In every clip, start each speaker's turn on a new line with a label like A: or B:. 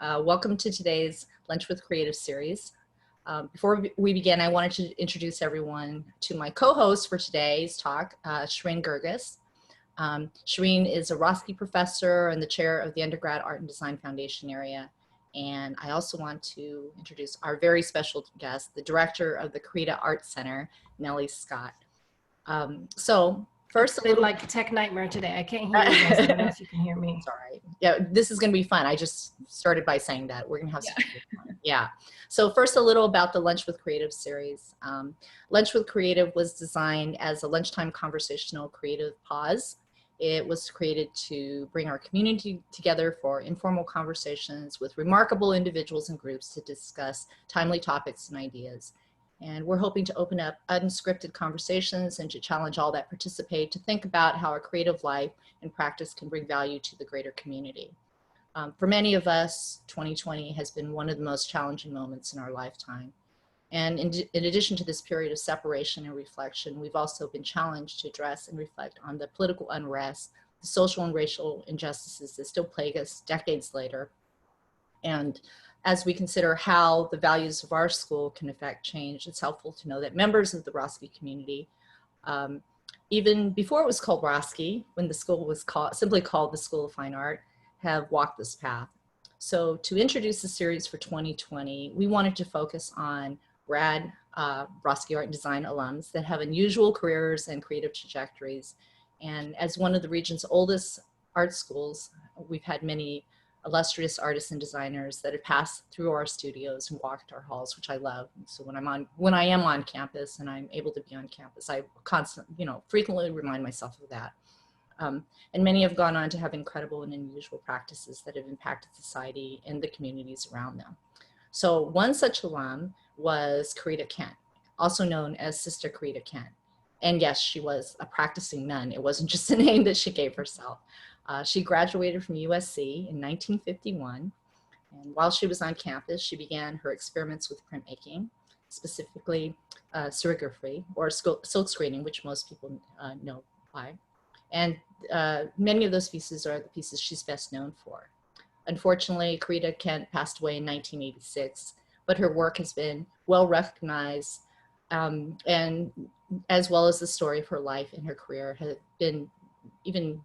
A: Welcome to today's Lunch with Creative series. Before we begin, I wanted to introduce everyone to my co-host for today's talk, Shireen Gerges. Shireen is a Roski professor and the chair of the Undergrad Art and Design Foundation area. And I also want to introduce our very special guest, the director of the Corita Art Center, Nellie Scott. First,
B: a little like a tech nightmare today. I can't hear you guys. I don't know if you can hear me.
A: Sorry. Yeah, this is going to be fun. I just started by saying that. We're going to have some fun. Yeah. So first, a little about the Lunch with Creative series. Lunch with Creative was designed as a lunchtime conversational creative pause. It was created to bring our community together for informal conversations with remarkable individuals and groups to discuss timely topics and ideas. And we're hoping to open up unscripted conversations and to challenge all that participate to think about how our creative life and practice can bring value to the greater community. For many of us, 2020 has been one of the most challenging moments in our lifetime. And in addition to this period of separation and reflection, we've also been challenged to address and reflect on the political unrest, the social and racial injustices that still plague us decades later. And as we consider how the values of our school can affect change, it's helpful to know that members of the Roski community, even before it was called Roski, when the school was simply called the School of Fine Art, have walked this path. So to introduce the series for 2020, we wanted to focus on rad Roski Art and Design alums that have unusual careers and creative trajectories. And as one of the region's oldest art schools, we've had many illustrious artists and designers that have passed through our studios and walked our halls, which I love. So when I am on campus and I'm able to be on campus, I frequently remind myself of that. And many have gone on to have incredible and unusual practices that have impacted society and the communities around them. So one such alum was Karita Kent, also known as Sister Corita Kent. And yes, she was a practicing nun. It wasn't just a name that she gave herself. She graduated from USC in 1951, and while she was on campus, she began her experiments with printmaking, specifically serigraphy, or silk screening, which most people know by. And many of those pieces are the pieces she's best known for. Unfortunately, Karita Kent passed away in 1986, but her work has been well recognized, and as well as the story of her life and her career has been even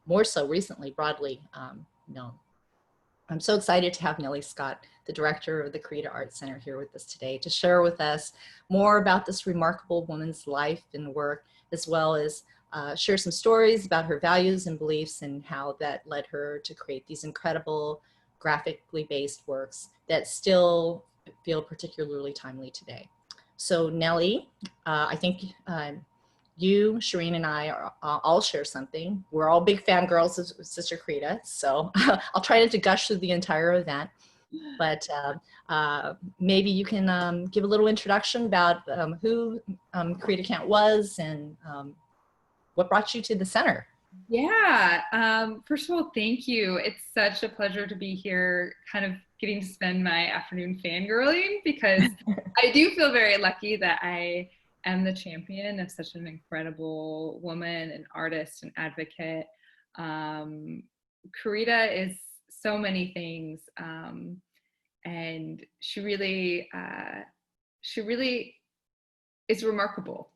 A: more so recently broadly known. I'm so excited to have Nellie Scott, the director of the Corita Art Center, here with us today to share with us more about this remarkable woman's life and work, as well as share some stories about her values and beliefs and how that led her to create these incredible graphically based works that still feel particularly timely today. So Nellie, I think you, Shireen, and I all share something. We're all big fangirls of Sister Corita, so I'll try not to gush through the entire event, but maybe you can give a little introduction about who Corita Kent was and what brought you to the center.
C: Yeah, first of all, thank you. It's such a pleasure to be here, kind of getting to spend my afternoon fangirling, because I do feel very lucky that I am the champion of such an incredible woman, an artist, an advocate. Korita is so many things, and she really is remarkable,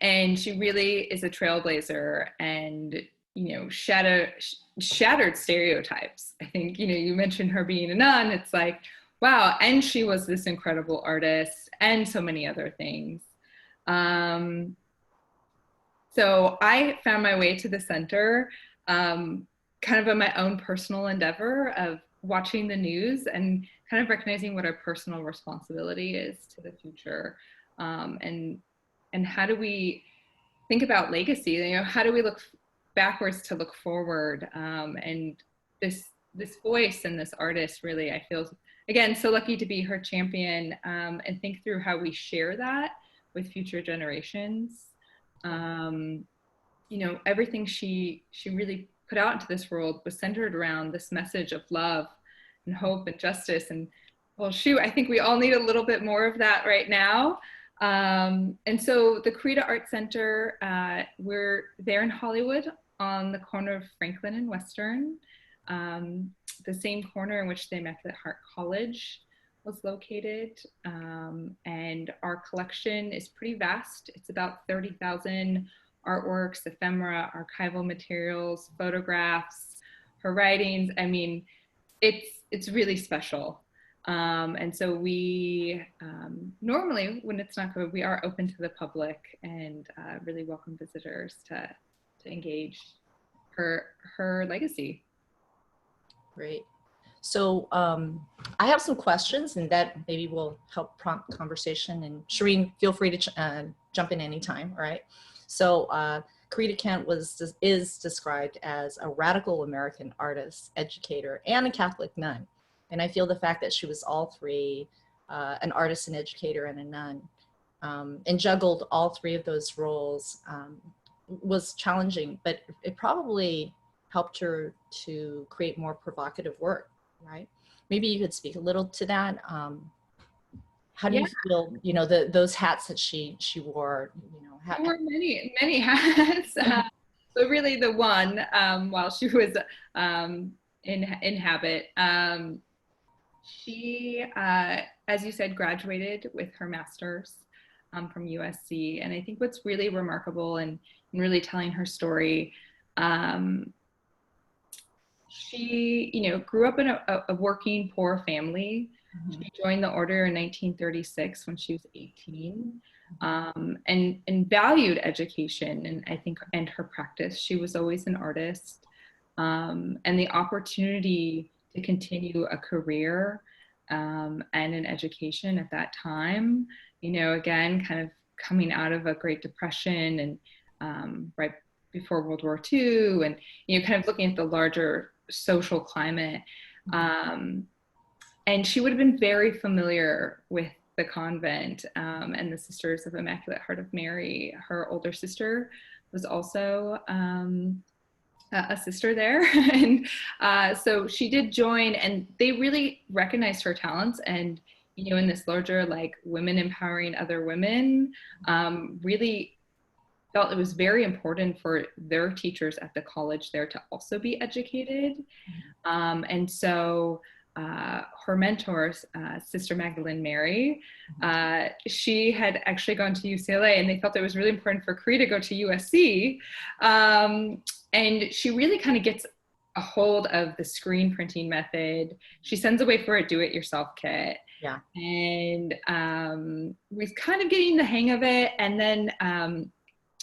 C: and she really is a trailblazer, and shattered stereotypes. I think you mentioned her being a nun. It's like, wow, and she was this incredible artist, and so many other things. So I found my way to the center kind of in my own personal endeavor of watching the news and kind of recognizing what our personal responsibility is to the future, and how do we think about legacy? How do we look backwards to look forward? And this voice and this artist, really, I feel again so lucky to be her champion, and think through how we share that with future generations. Everything she really put out into this world was centered around this message of love and hope and justice. And well, shoot, I think we all need a little bit more of that right now. And so the Corita Art Center, we're there in Hollywood on the corner of Franklin and Western. the same corner in which the Immaculate Heart College was located. And our collection is pretty vast. It's about 30,000 artworks, ephemera, archival materials, photographs, her writings. I mean, it's really special. And so we normally, when it's not COVID, we are open to the public and really welcome visitors to engage her legacy.
A: Great. So I have some questions, and that maybe will help prompt conversation. And Shireen, feel free to jump in anytime. All right. So Karita Kent is described as a radical American artist, educator, and a Catholic nun. And I feel the fact that she was all three, an artist, an educator, and a nun, and juggled all three of those roles was challenging, but it probably helped her to create more provocative work, right? Maybe you could speak a little to that. How do you feel, you know, those hats that she wore, you know?
C: There were many hats, but really the one while she was in habit, she, as you said, graduated with her master's from USC. And I think what's really remarkable and really telling her story, she, you know, grew up in a working poor family. Mm-hmm. She joined the order in 1936 when she was 18, and valued education and I think and her practice. She was always an artist, and the opportunity to continue a career and an education at that time, you know, again, kind of coming out of a Great Depression and right before World War II, and, you know, kind of looking at the larger social climate. And she would have been very familiar with the convent and the Sisters of Immaculate Heart of Mary. Her older sister was also a sister there. And so she did join, and they really recognized her talents. And, you know, in this larger, like, women empowering other women, really felt it was very important for their teachers at the college there to also be educated. And so her mentors, Sister Magdalene Mary, she had actually gone to UCLA, and they felt it was really important for Korita to go to USC. And she really kind of gets a hold of the screen printing method. She sends away for a do-it-yourself kit. Yeah. And was kind of getting the hang of it. And then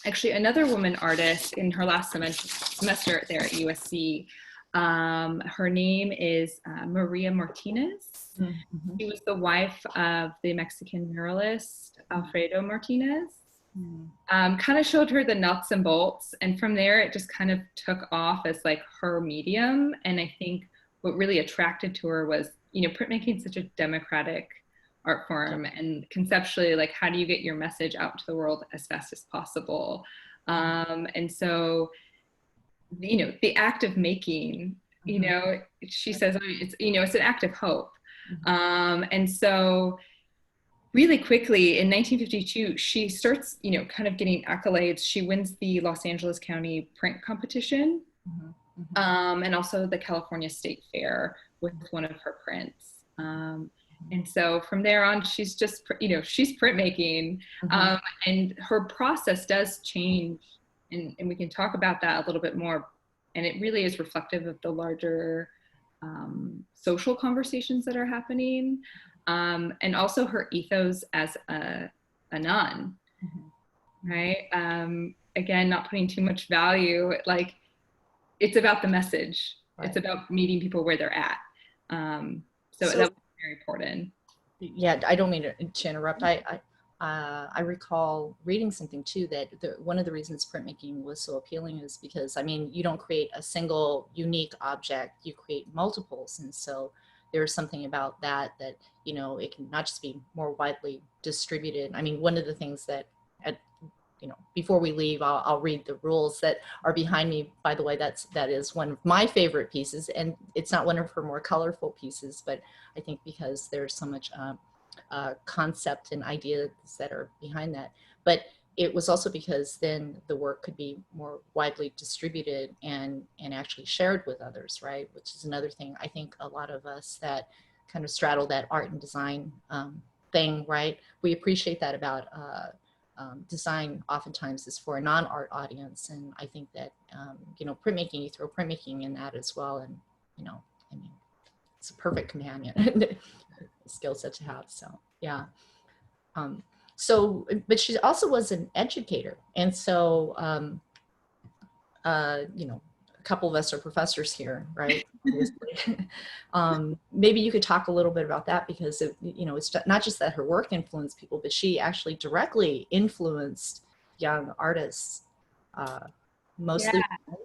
C: actually another woman artist in her last semester there at USC, her name is Maria Martinez. Mm-hmm. She was the wife of the Mexican muralist Alfredo Martinez. Mm-hmm. Kind of showed her the nuts and bolts, and from there it just kind of took off as like her medium. And I think what really attracted to her was, you know, printmaking is such a democratic art form, and conceptually, like, how do you get your message out to the world as fast as possible? And so, you know, the act of making, you know, she says, it's, you know, it's an act of hope. And so really quickly in 1952, she starts, you know, kind of getting accolades. She wins the Los Angeles County print competition, and also the California State Fair with one of her prints. And so from there on, she's just, you know, she's printmaking, and her process does change. And we can talk about that a little bit more. And it really is reflective of the larger social conversations that are happening. And also her ethos as a nun, right? Again, not putting too much value, like, it's about the message. Right. It's about meeting people where they're at. So that was very important.
A: Yeah, I don't mean to interrupt. I recall reading something too, that one of the reasons printmaking was so appealing is because, I mean, you don't create a single unique object, you create multiples. And so there's something about that, you know, it can not just be more widely distributed. I mean, one of the things that, you know, before we leave, I'll read the rules that are behind me. By the way, that is one of my favorite pieces, and it's not one of her more colorful pieces, but I think because there's so much concept and ideas that are behind that. But it was also because then the work could be more widely distributed and actually shared with others, right? Which is another thing I think a lot of us that kind of straddle that art and design thing, right? We appreciate that about design oftentimes is for a non-art audience. And I think that, you know, printmaking, you throw printmaking in that as well. And, you know, I mean, it's a perfect companion skill set to have. So, yeah. So, but she also was an educator. And so, you know, a couple of us are professors here, right? Maybe you could talk a little bit about that, because it, you know, it's not just that her work influenced people, but she actually directly influenced young artists, mostly.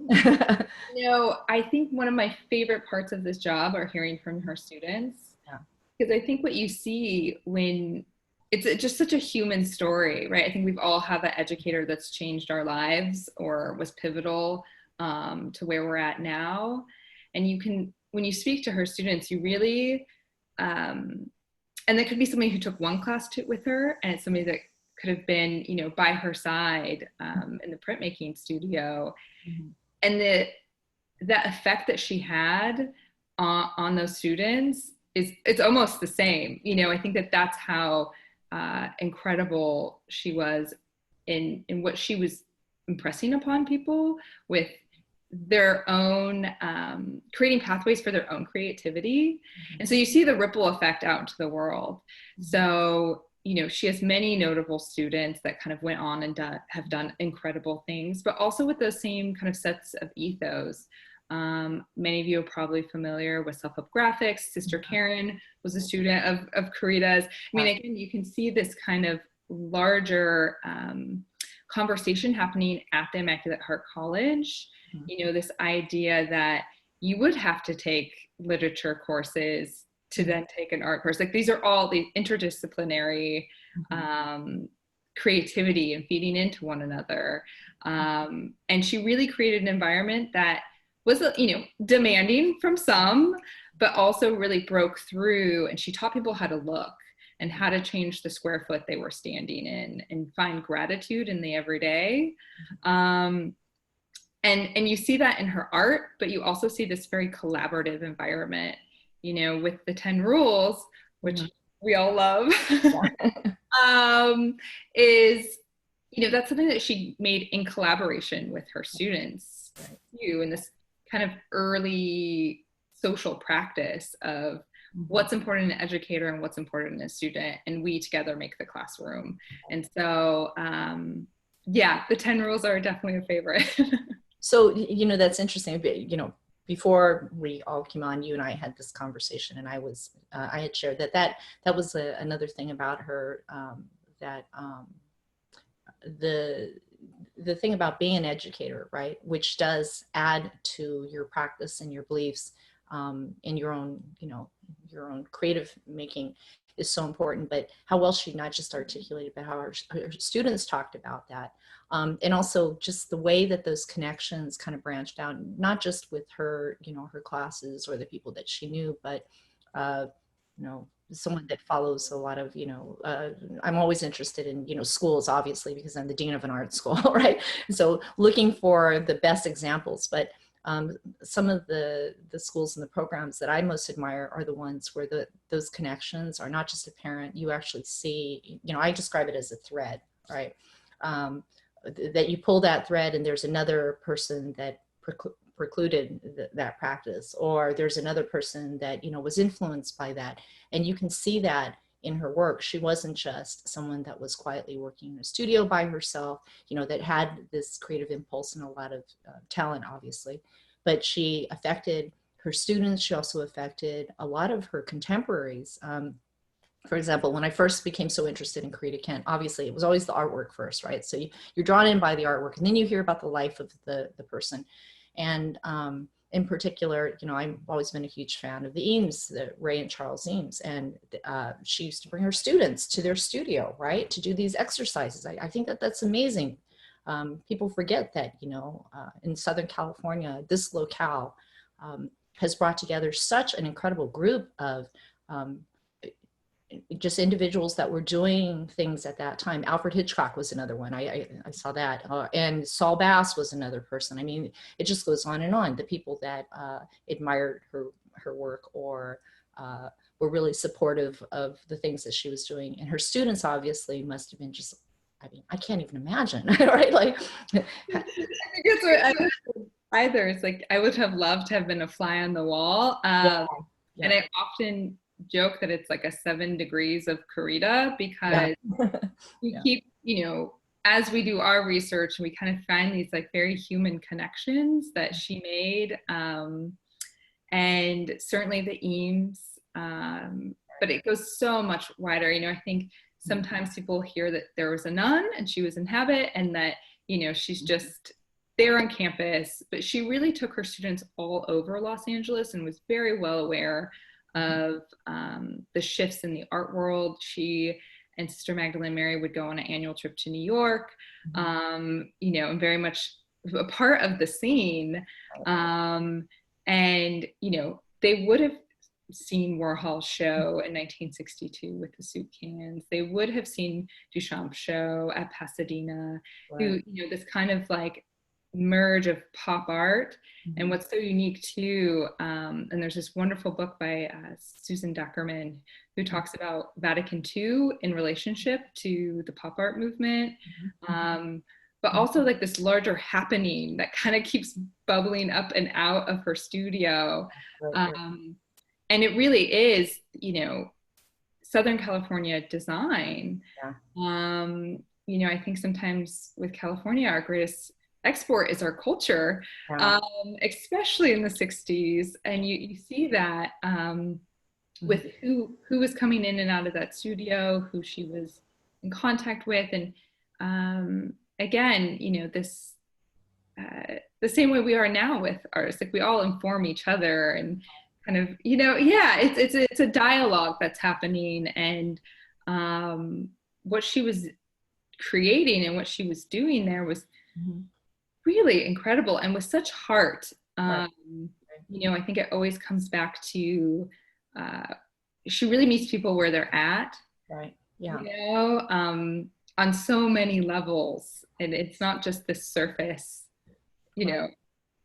C: Yeah. You know, I think one of my favorite parts of this job are hearing from her students.
A: Yeah.
C: Because I think what you see when it's just such a human story, right? I think we've all had that educator that's changed our lives or was pivotal to where we're at now. And you can, when you speak to her students, you really, and that could be somebody who took one class with her, and it's somebody that could have been, you know, by her side in the printmaking studio. Mm-hmm. And that effect that she had on those students it's almost the same. You know, I think that's how incredible she was in what she was impressing upon people with their own, creating pathways for their own creativity. Mm-hmm. And so you see the ripple effect out into the world. Mm-hmm. So, you know, she has many notable students that kind of went on and have done incredible things, but also with those same kind of sets of ethos. Many of you are probably familiar with Self-Help Graphics. Sister Karen was a student of Korita's. I mean, again, you can see this kind of larger conversation happening at the Immaculate Heart College. Mm-hmm. You know, this idea that you would have to take literature courses to then take an art course. Like, these are all the interdisciplinary creativity and feeding into one another. And she really created an environment that was, you know, demanding from some, but also really broke through. And she taught people how to look and how to change the square foot they were standing in and find gratitude in the everyday. And you see that in her art, but you also see this very collaborative environment, you know, with the 10 rules, which we all love, is, you know, that's something that she made in collaboration with her students, you, in this kind of early social practice of what's important in an educator and what's important in a student, and we together make the classroom. And so, yeah, the 10 rules are definitely a favorite.
A: So, you know, that's interesting. You know, before we all came on, you and I had this conversation, and I had shared that was another thing about her, the thing about being an educator, right, which does add to your practice and your beliefs in your own, you know, your own creative making, is so important. But how well she not just articulated, but how her students talked about that. And also just the way that those connections kind of branched out, not just with her, you know, her classes or the people that she knew, but, you know, someone that follows a lot of, you know, I'm always interested in, you know, schools, obviously, because I'm the dean of an art school, right? So looking for the best examples, but some of the schools and the programs that I most admire are the ones where those connections are not just apparent. You actually see, you know, I describe it as a thread, right? That you pull that thread and there's another person that precluded that practice, or there's another person that, you know, was influenced by that. And you can see that in her work. She wasn't just someone that was quietly working in a studio by herself, you know, that had this creative impulse and a lot of talent, obviously, but she affected her students. She also affected a lot of her contemporaries. For example, when I first became so interested in Karita Kent, obviously it was always the artwork first, right? So you're drawn in by the artwork, and then you hear about the life of the person. And in particular, you know, I've always been a huge fan of the Eames, the Ray and Charles Eames, and she used to bring her students to their studio, right, to do these exercises. I think that that's amazing. People forget that, you know, in Southern California, this locale has brought together such an incredible group of just individuals that were doing things at that time. Alfred Hitchcock was another one. I saw that. And Saul Bass was another person. I mean, it just goes on and on. The people that admired her work or were really supportive of the things that she was doing. And her students obviously must have been just, I mean, I can't even imagine, right? Like,
C: I think it's what either. It's like, I would have loved to have been a fly on the wall.
A: yeah.
C: And I often joke that it's like a 7 degrees of Korita, because we keep, you know, as we do our research, we kind of find these like very human connections that she made. And certainly the Eames, but it goes so much wider. You know, I think sometimes people hear that there was a nun and she was in habit and that, you know, she's just there on campus, but she really took her students all over Los Angeles and was very well aware of the shifts in the art world. She and Sister Magdalene Mary would go on an annual trip to New York, you know, and very much a part of the scene. And, you know, they would have seen Warhol's show in 1962 with the soup cans. They would have seen Duchamp's show at Pasadena, who, you know, this kind of like merge of pop art. And what's so unique too, and there's this wonderful book by Susan Deckerman who talks about Vatican II in relationship to the pop art movement, but also like this larger happening that kind of keeps bubbling up and out of her studio. And it really is, you know, Southern California design. You know, I think sometimes with California, our greatest export is our culture, especially in the 60s. And you see that with who was coming in and out of that studio, who she was in contact with. And again, you know, this, the same way we are now with artists, like we all inform each other and kind of, you know, it's a dialogue that's happening. And what she was creating and what she was doing there was really incredible and with such heart. You know, I think it always comes back to she really meets people where they're at, you know, on so many levels. And it's not just this surface, you know,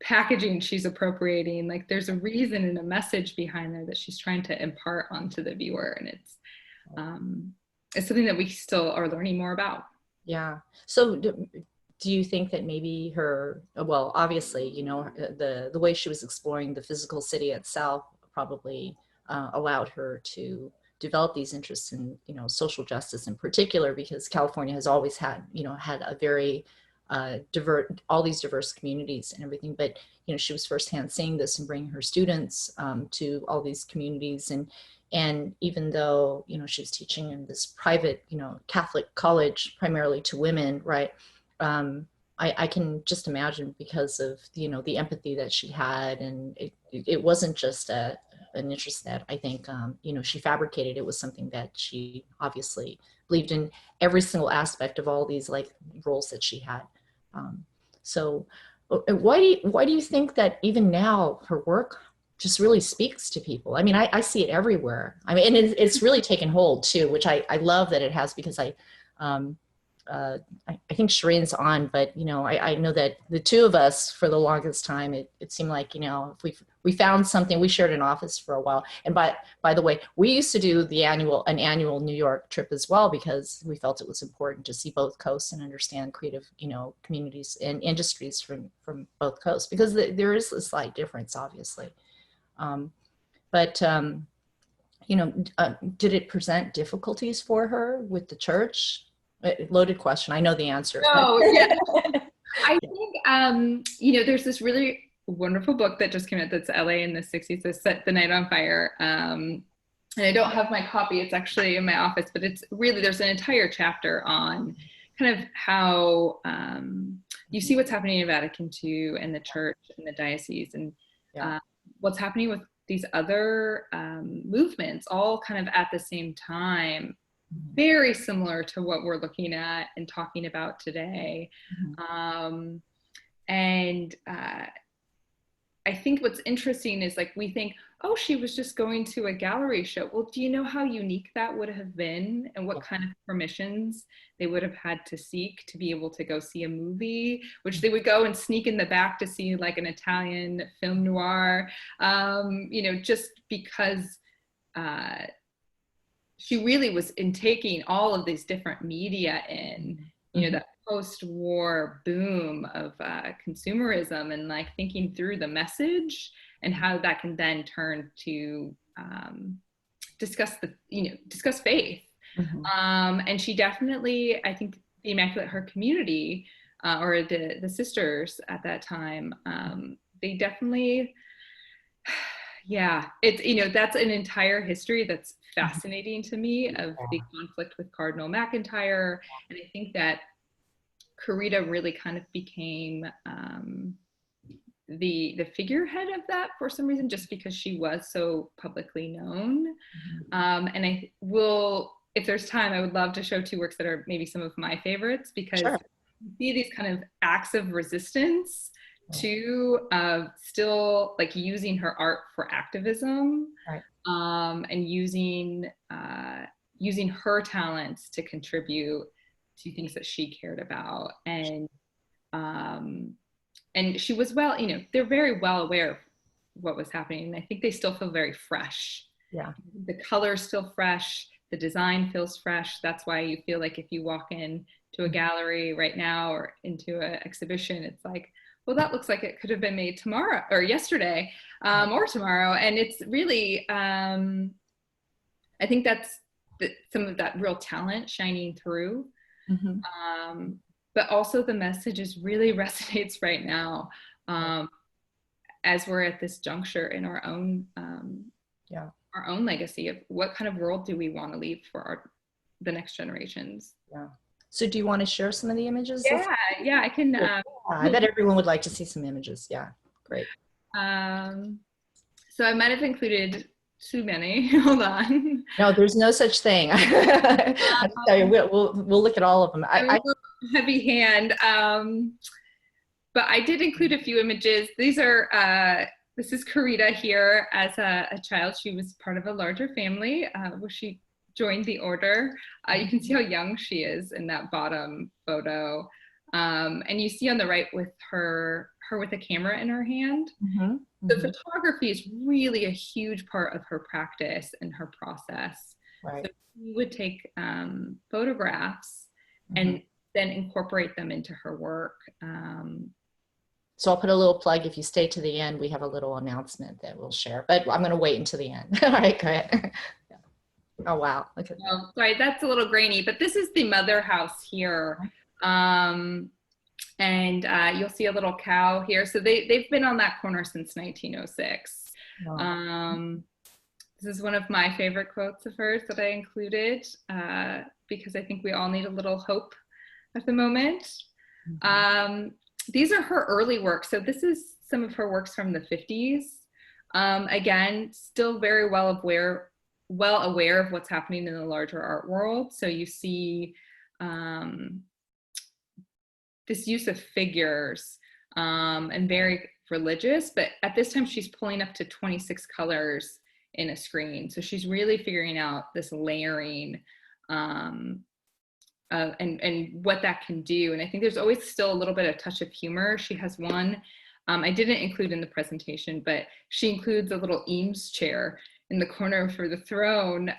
C: packaging she's appropriating. Like there's a reason and a message behind there that she's trying to impart onto the viewer. And it's something that we still are learning more about.
A: So do you think that maybe her, well, obviously, you know, the way she was exploring the physical city itself probably allowed her to develop these interests in, you know, social justice in particular, because California has always had, you know, had a very all these diverse communities and everything. But, you know, she was firsthand seeing this and bringing her students to all these communities. And even though, you know, she was teaching in this private, you know, Catholic college, primarily to women, right? I can just imagine, because of, you know, the empathy that she had, and it wasn't just an interest that I think, you know, she fabricated. It was something that she obviously believed in every single aspect of all these like roles that she had. So why do you think that even now her work just really speaks to people? I mean, I see it everywhere. I mean, and it's really taken hold too, which I love that it has, because I think Shireen's on, but, you know, I know that the two of us for the longest time, it seemed like, you know, if we found something, we shared an office for a while. And by the way, we used to do an annual New York trip as well, because we felt it was important to see both coasts and understand creative, you know, communities and industries from both coasts, because there is a slight difference, obviously. You know, did it present difficulties for her with the church? Loaded question. I know the answer.
C: Yeah. I think, you know, there's this really wonderful book that just came out that's LA in the 60s, that set the night on fire. And I don't have my copy. It's actually in my office, but it's really, there's an entire chapter on kind of how you see what's happening in Vatican II and the church and the diocese, and what's happening with these other movements all kind of at the same time. Very similar to what we're looking at and talking about today. I think what's interesting is, like, we think, oh, she was just going to a gallery show. Well, do you know how unique that would have been and what kind of permissions they would have had to seek to be able to go see a movie, which they would go and sneak in the back to see like an Italian film noir, you know, just because she really was in taking all of these different media in, you know, that post-war boom of consumerism and like thinking through the message and how that can then turn to discuss faith. And she definitely, I think the Immaculate Heart community or the sisters at that time, they definitely, yeah, it's, you know, that's an entire history that's fascinating to me of the conflict with Cardinal McIntyre. And I think that Korita really kind of became the figurehead of that for some reason, just because she was so publicly known. And I will, if there's time, I would love to show two works that are maybe some of my favorites, because you see these kind of acts of resistance to still like using her art for activism, and using her talents to contribute to things that she cared about. And she was, well, you know, they're very well aware of what was happening. And I think they still feel very fresh.
A: Yeah.
C: The color's still fresh. The design feels fresh. That's why you feel like if you walk in to a gallery right now or into an exhibition, it's like, well, that looks like it could have been made tomorrow or yesterday or tomorrow. And it's really, I think that's some of that real talent shining through. But also the message is really resonates right now as we're at this juncture in our own legacy of what kind of world do we want to leave for the next generations.
A: So do you want to share some of the images?
C: Yeah, I can.
A: I bet everyone would like to see some images. Yeah, great.
C: So I might have included too many. Hold on.
A: No, there's no such thing. I tell you, we'll look at all of them.
C: Heavy hand. But I did include a few images. These are, this is Korita here as a child. She was part of a larger family where she joined the order. You can see how young she is in that bottom photo. And you see on the right with her with a camera in her hand. The photography is really a huge part of her practice and her process. So she would take photographs and then incorporate them into her work.
A: So I'll put a little plug. If you stay to the end, we have a little announcement that we'll share, but I'm going to wait until the end. All right, go ahead. Oh, wow. Okay.
C: Oh, sorry, that's a little grainy, but this is the mother house here. And you'll see a little cow here. So they've been on that corner since 1906. This is one of my favorite quotes of hers that I included because I think we all need a little hope at the moment. These are her early works. So this is some of her works from the 50s. Again, still very well aware of what's happening in the larger art world. So you see this use of figures and very religious, but at this time she's pulling up to 26 colors in a screen. So she's really figuring out this layering and what that can do. And I think there's always still a little bit of touch of humor. She has one, I didn't include in the presentation, but she includes a little Eames chair in the corner for the throne,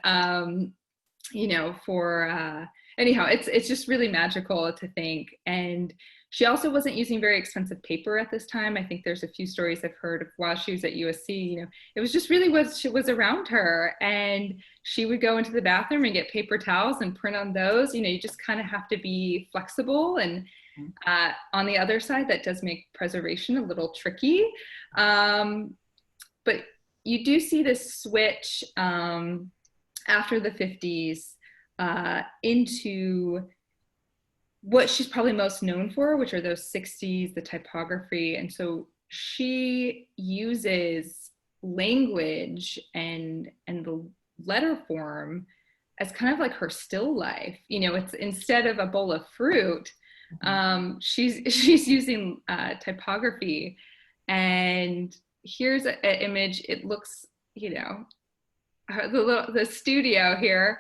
C: you know, for, anyhow, it's just really magical to think. And she also wasn't using very expensive paper at this time. I think there's a few stories I've heard of while she was at USC, you know, it was just really what was around her. And she would go into the bathroom and get paper towels and print on those. You know, you just kind of have to be flexible. And on the other side, that does make preservation a little tricky. But you do see this switch after the 50s into what she's probably most known for, which are those 60s, the typography. And so she uses language and the letter form as kind of like her still life. You know, it's instead of a bowl of fruit, she's using typography. And here's an image. It looks you know, the studio here,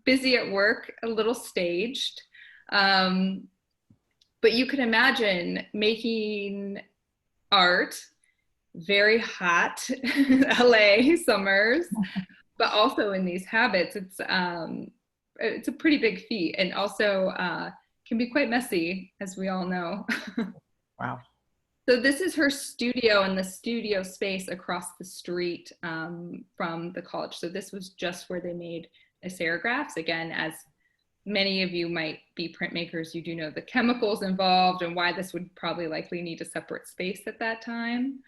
C: busy at work, a little staged. But you can imagine making art, very hot LA summers, but also in these habits, it's a pretty big feat, and also can be quite messy, as we all know.
A: Wow.
C: So this is her studio and the studio space across the street from the college. So this was just where they made the serigraphs. Again, as many of you might be printmakers, you do know the chemicals involved and why this would probably likely need a separate space at that time.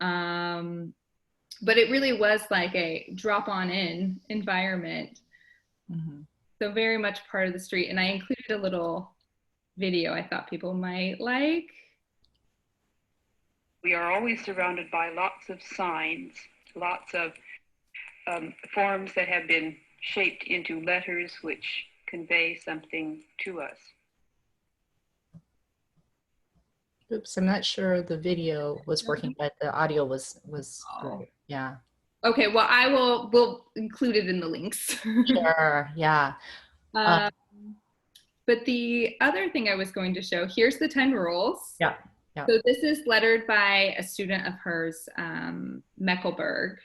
C: But it really was like a drop-on-in environment.
A: Mm-hmm.
C: So very much part of the street. And I included a little video I thought people might like.
D: We are always surrounded by lots of signs, lots of forms that have been shaped into letters which convey something to us.
A: Oops, I'm not sure the video was working, but the audio was great. Yeah.
C: Okay, well, we'll include it in the links.
A: Sure, yeah.
C: But the other thing I was going to show, here's the 10 rules.
A: Yeah. Yeah.
C: So this is lettered by a student of hers, Meckelberg.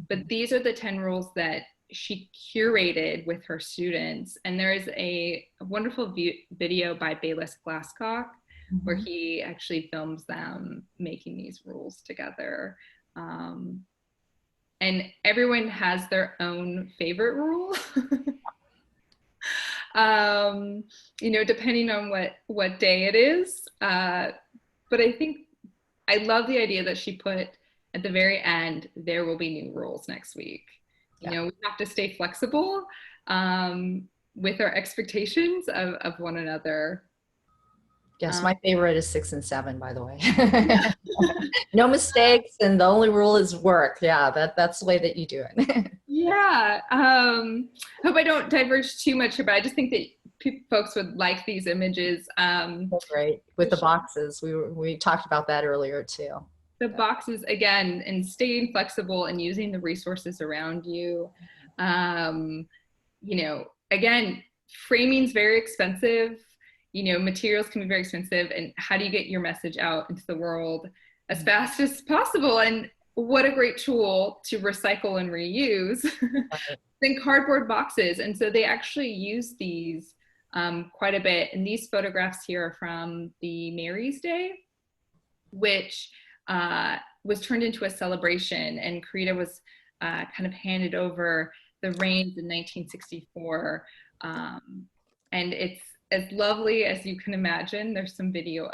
C: But these are the 10 rules that she curated with her students. And there is a wonderful video by Bayless Glasscock where he actually films them making these rules together. And everyone has their own favorite rule. You know, depending on what day it is. But I think I love the idea that she put at the very end, there will be new rules next week. You know, we have to stay flexible with our expectations of one another.
A: Yes, my favorite is 6 and 7, by the way. No mistakes, and the only rule is work. Yeah, that's the way that you do it.
C: Yeah. Hope I don't diverge too much here, but I just think that folks would like these images.
A: Right, with the boxes. We talked about that earlier too.
C: The boxes, again, and staying flexible and using the resources around you. You know, again, framing's very expensive. You know, materials can be very expensive, and how do you get your message out into the world as fast as possible? And what a great tool to recycle and reuse than cardboard boxes. And so they actually use these quite a bit. And these photographs here are from the Mary's Day, which was turned into a celebration. And Korita was kind of handed over the reins in 1964. And it's as lovely as you can imagine. There's some video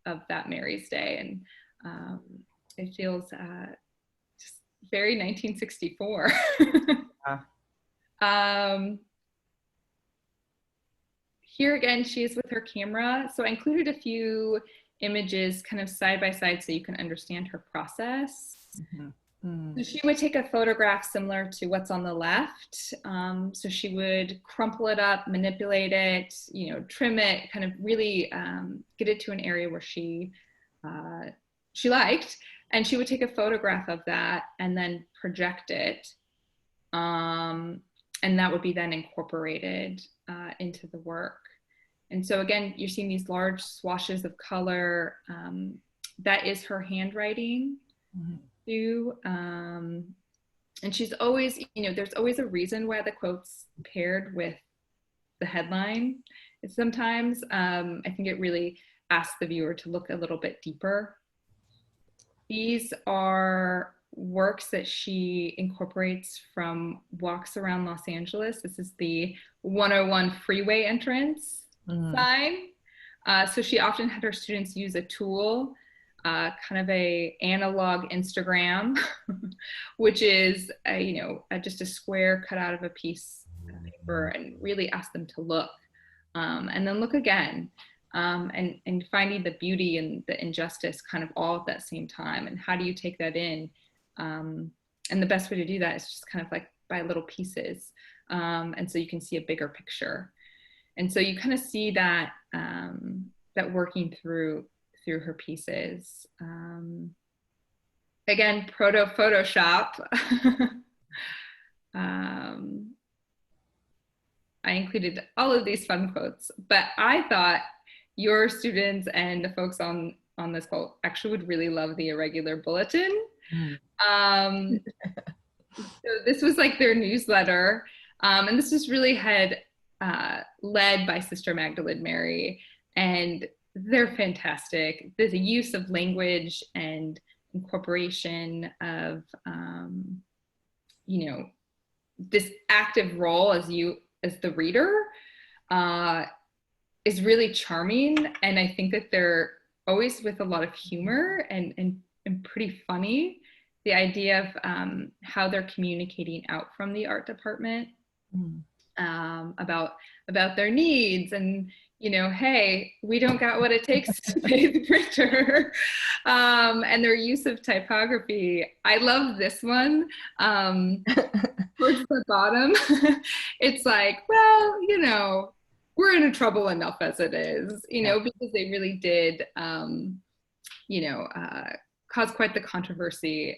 C: of that Mary's Day, and it feels just very 1964. Here again, she is with her camera. So I included a few images kind of side by side so you can understand her process. So she would take a photograph similar to what's on the left. So she would crumple it up, manipulate it, you know, trim it, kind of really get it to an area where she liked. And she would take a photograph of that and then project it. And that would be then incorporated into the work. And so again, you're seeing these large swashes of color. That is her handwriting too. And she's always, you know, there's always a reason why the quote's paired with the headline. And sometimes I think it really asks the viewer to look a little bit deeper. These are works that she incorporates from walks around Los Angeles. This is the 101 freeway entrance sign. So she often had her students use a tool, kind of a analog Instagram, which is just a square cut out of a piece of paper, and really ask them to look and then look again. And finding the beauty and the injustice kind of all at that same time. And how do you take that in? And the best way to do that is just kind of like by little pieces. And so you can see a bigger picture. And so you kind of see that, that working through her pieces. again, proto Photoshop. I included all of these fun quotes, but I thought your students and the folks on this call actually would really love the irregular bulletin. So this was like their newsletter, and this was really led by Sister Magdalene Mary, and they're fantastic. There's a use of language and incorporation of, this active role as the reader is really charming. And I think that they're always with a lot of humor and pretty funny. The idea of how they're communicating out from the art department about their needs, and hey, we don't got what it takes to pay the printer, and their use of typography. I love this one. Towards the bottom, it's like, well, we're in trouble enough as it is, because they really did, cause quite the controversy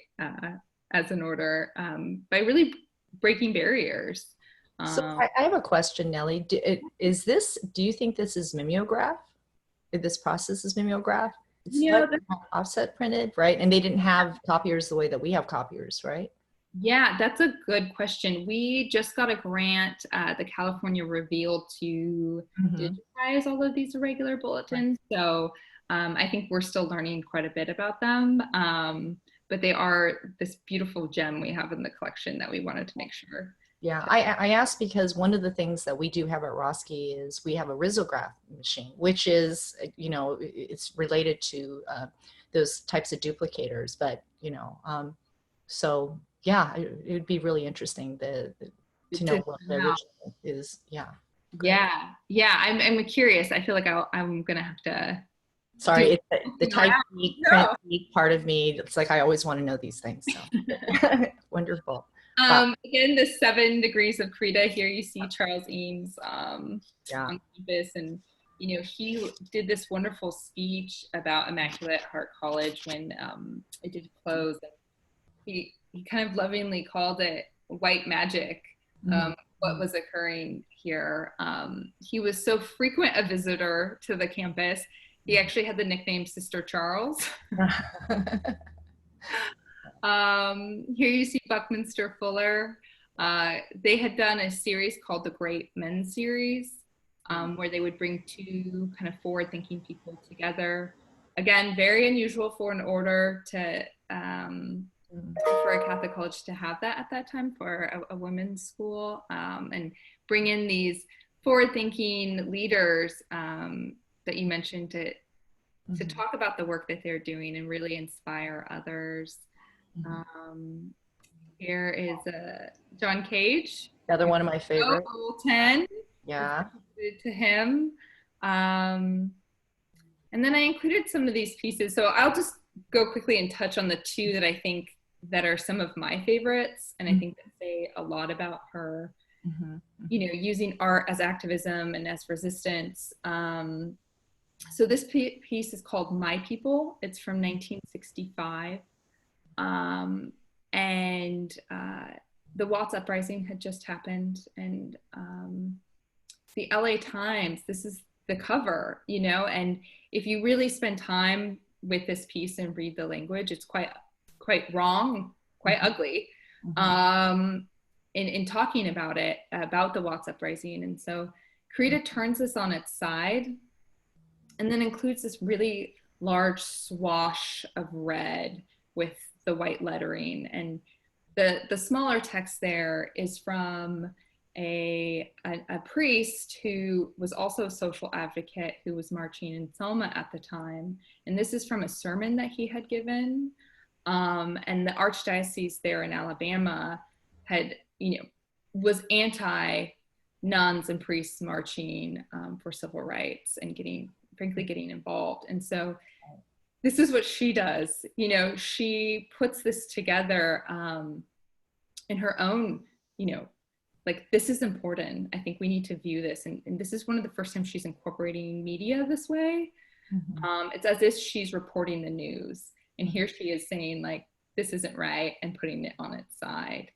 C: as an order by really breaking barriers.
A: So I have a question, Nellie. Do you think this is mimeograph? This process is mimeograph? It's like offset printed, right? And they didn't have copiers the way that we have copiers, right?
C: Yeah, that's a good question. We just got a grant, the California Reveal, to digitize all of these irregular bulletins. So I think we're still learning quite a bit about them. But they are this beautiful gem we have in the collection that we wanted to make sure.
A: Yeah, I asked because one of the things that we do have at Roski is we have a risograph machine, which is, it's related to those types of duplicators. But, so yeah, it would be really interesting to know what the original is. Yeah. Great.
C: Yeah. I'm curious. I feel like I'm going to have to.
A: Sorry, it's the type print part of me. It's like I always want to know these things. So wonderful.
C: Again, the 7 degrees of Korita. Here you see Charles Eames on campus, and he did this wonderful speech about Immaculate Heart College when it did close. And he kind of lovingly called it white magic. What was occurring here. He was so frequent a visitor to the campus. He actually had the nickname Sister Charles. Here you see Buckminster Fuller. They had done a series called the Great Men Series, where they would bring 2 kind of forward-thinking people together. Again, very unusual for an order to, for a Catholic college to have that at that time, for a women's school, and bring in these forward-thinking leaders that you mentioned to talk about the work that they're doing and really inspire others. Here is John Cage,
A: another one of my favorites.
C: 10.
A: Yeah.
C: To him. And then I included some of these pieces. So I'll just go quickly and touch on the 2 that I think that are some of my favorites. And I think that say a lot about her, using art as activism and as resistance. So this piece is called My People. It's from 1965. And the Watts Uprising had just happened, and the LA Times, this is the cover, and if you really spend time with this piece and read the language, it's quite wrong, quite ugly, in talking about it, about the Watts Uprising. And so Korita turns this on its side and then includes this really large swash of red with the white lettering, and the smaller text there is from a priest who was also a social advocate who was marching in Selma at the time, and this is from a sermon that he had given, and the archdiocese there in Alabama had was anti nuns and priests marching for civil rights and getting involved. And so this is what she does. She puts this together in her own, like, this is important. I think we need to view this. And this is one of the first times she's incorporating media this way. It's as if she's reporting the news. And here she is saying, like, this isn't right, and putting it on its side.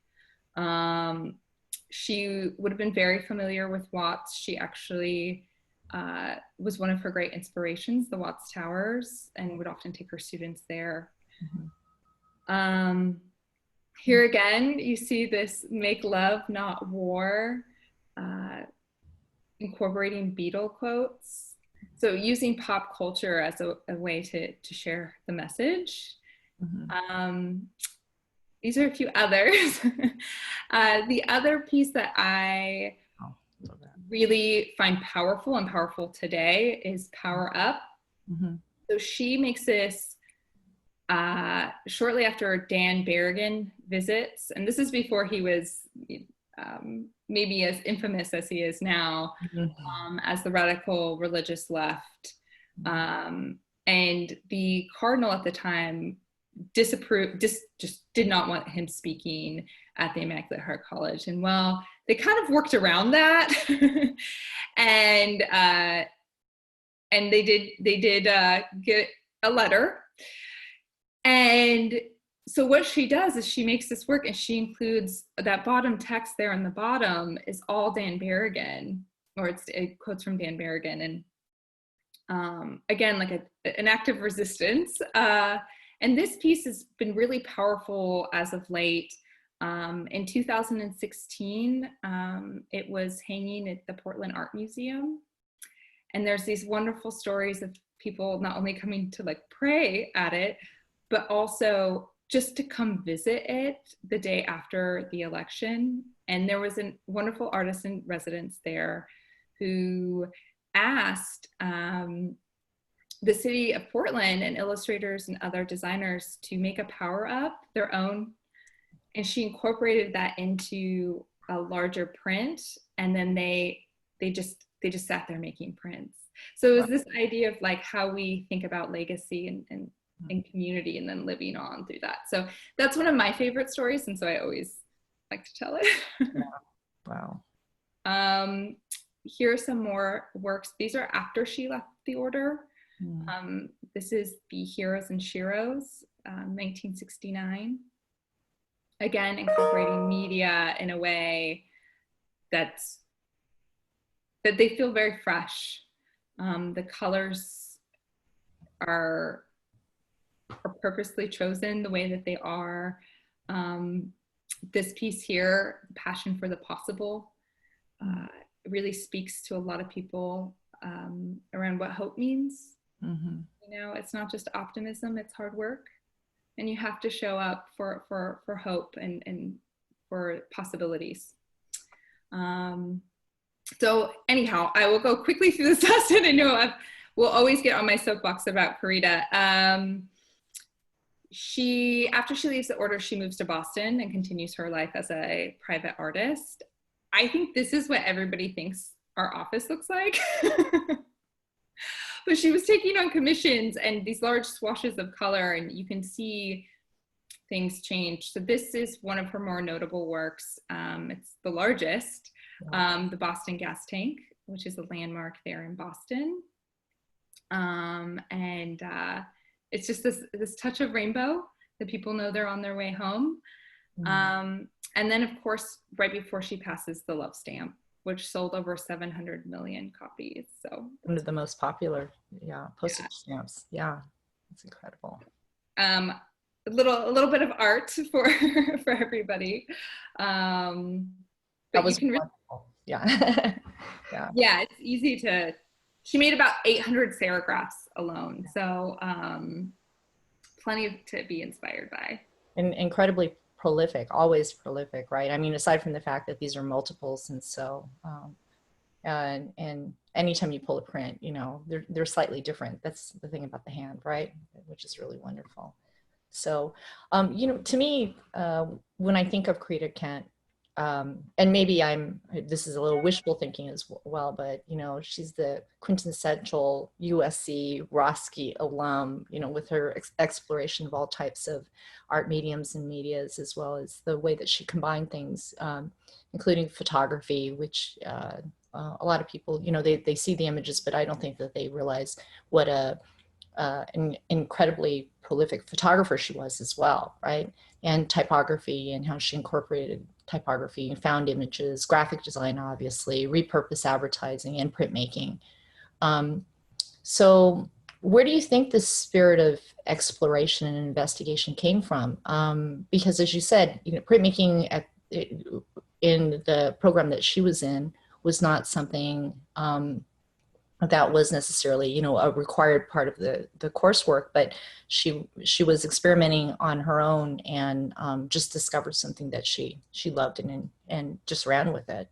C: She would have been very familiar with Watts. She actually was one of her great inspirations, the Watts Towers, and would often take her students there. Here again, you see this "make love, not war," incorporating Beatle quotes. So using pop culture as a way to share the message. These are a few others. The other piece that I really find powerful and powerful today is Power Up. So she makes this shortly after Dan Berrigan visits, and this is before he was maybe as infamous as he is now, as the radical religious left. And the cardinal at the time disapproved, just did not want him speaking at the Immaculate Heart College. And well, they kind of worked around that. and they did get a letter. And so what she does is she makes this work, and she includes that bottom text there in the bottom is all Dan Berrigan, or it quotes from Dan Berrigan. And again, like an act of resistance. And this piece has been really powerful as of late. In 2016, it was hanging at the Portland Art Museum. And there's these wonderful stories of people not only coming to like pray at it, but also just to come visit it the day after the election. And there was a wonderful artist in residence there who asked the city of Portland and illustrators and other designers to make a Power Up their own. And she incorporated that into a larger print. And then they just sat there making prints. So it was this idea of like how we think about legacy and community, and then living on through that. So that's one of my favorite stories, and so I always like to tell it.
A: Wow.
C: Here are some more works. These are after she left the order. This is the Heroes and Sheroes, 1969. Again, incorporating media in a way that they feel very fresh. The colors are purposely chosen the way that they are. This piece here, Passion for the Possible, really speaks to a lot of people around what hope means. You know, it's not just optimism, it's hard work. And you have to show up for hope and for possibilities. So anyhow, I will go quickly through this lesson. I know we'll always get on my soapbox about Korita. After she leaves the order, she moves to Boston and continues her life as a private artist. I think this is what everybody thinks our office looks like. But she was taking on commissions and these large swashes of color, and you can see things change. So this is one of her more notable works. It's the largest, the Boston Gas Tank, which is a landmark there in Boston. It's just this touch of rainbow that people know they're on their way home. And then, of course, right before she passes, the Love Stamp, which sold over 700 million copies. So
A: one of the most popular, postage stamps. Yeah, it's incredible.
C: A little bit of art for everybody. But
A: that was
C: you can
A: wonderful. Yeah.
C: Yeah, it's easy to. She made about 800 serigraphs alone, so plenty to be inspired by.
A: And incredibly prolific, always prolific, right? I mean, aside from the fact that these are multiples, and so, and anytime you pull a print, you know, they're slightly different. That's the thing about the hand, right? Which is really wonderful. So, you know, to me, when I think of Karita Kent, and maybe this is a little wishful thinking as well, but, you know, she's the quintessential USC Roski alum, you know, with her exploration of all types of art mediums and medias, as well as the way that she combined things, including photography, which a lot of people, you know, they see the images, but I don't think that they realize what a an incredibly prolific photographer she was as well, right? And typography, and how she incorporated typography and found images, graphic design, obviously, repurpose advertising, and printmaking. So where do you think this spirit of exploration and investigation came from? Because as you said, printmaking in the program that she was in was not something that was necessarily, a required part of the coursework, but she was experimenting on her own and just discovered something that she loved and just ran with it.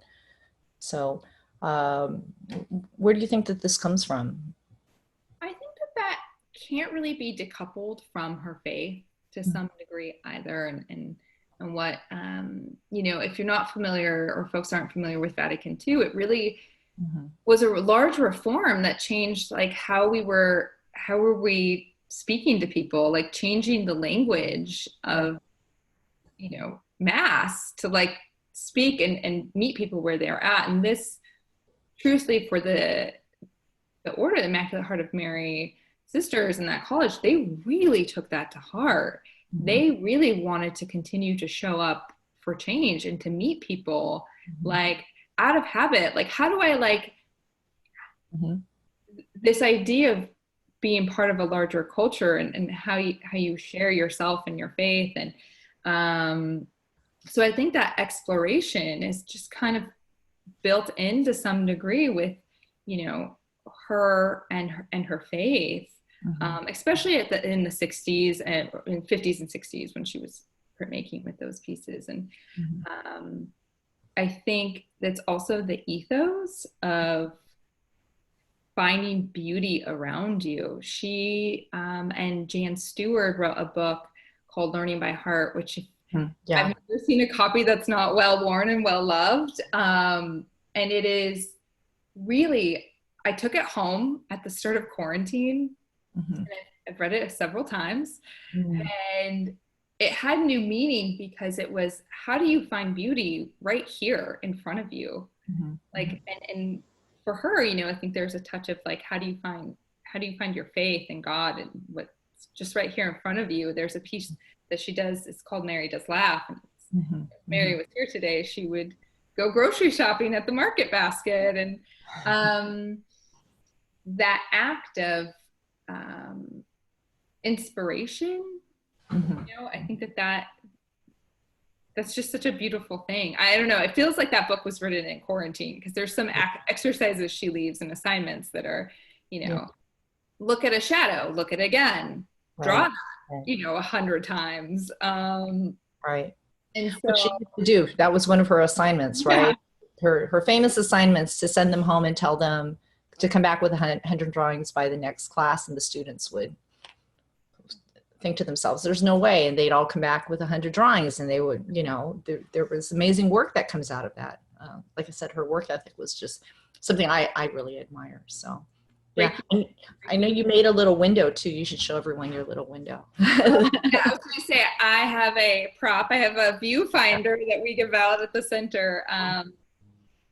A: So where do you think that this comes from?
C: I think that can't really be decoupled from her faith to some degree either. And what, if you're not familiar, or folks aren't familiar with Vatican II, it really was a large reform that changed like how were we speaking to people, like changing the language of, mass to like speak and meet people where they're at. And this, truthfully, for the Order of the Immaculate Heart of Mary sisters in that college, they really took that to heart. They really wanted to continue to show up for change and to meet people like out of habit. Like, how do I this idea of being part of a larger culture and how you share yourself and your faith. And so I think that exploration is just kind of built into some degree with, her and her faith, especially in the 60s and in 50s and 60s when she was printmaking with those pieces. And I think that's also the ethos of finding beauty around you. She and Jan Stewart wrote a book called Learning by Heart, which I've never seen a copy that's not well worn and well loved. And it is really, I took it home at the start of quarantine. And I've read it several times. And it had new meaning because it was, how do you find beauty right here in front of you? Like, and for her, I think there's a touch of like, how do you find your faith in God and what's just right here in front of you? There's a piece that she does, it's called Mary Does Laugh. And if Mary was here today, she would go grocery shopping at the market basket. And that act of inspiration, I think that's just such a beautiful thing. I don't know. It feels like that book was written in quarantine because there's some exercises she leaves and assignments that are, look at a shadow, look at it again, draw that, 100 times.
A: Right.
C: And so,
A: what she used to do, that was one of her assignments, right? Her famous assignments, to send them home and tell them to come back with 100 drawings by the next class, and the students would think to themselves, there's no way, and they'd all come back with 100 drawings, and they would, there was amazing work that comes out of that. Like I said, her work ethic was just something I really admire. So yeah, and I know you made a little window too. You should show everyone your little window.
C: I was going to say, I have a prop. I have a viewfinder that we give out at the center.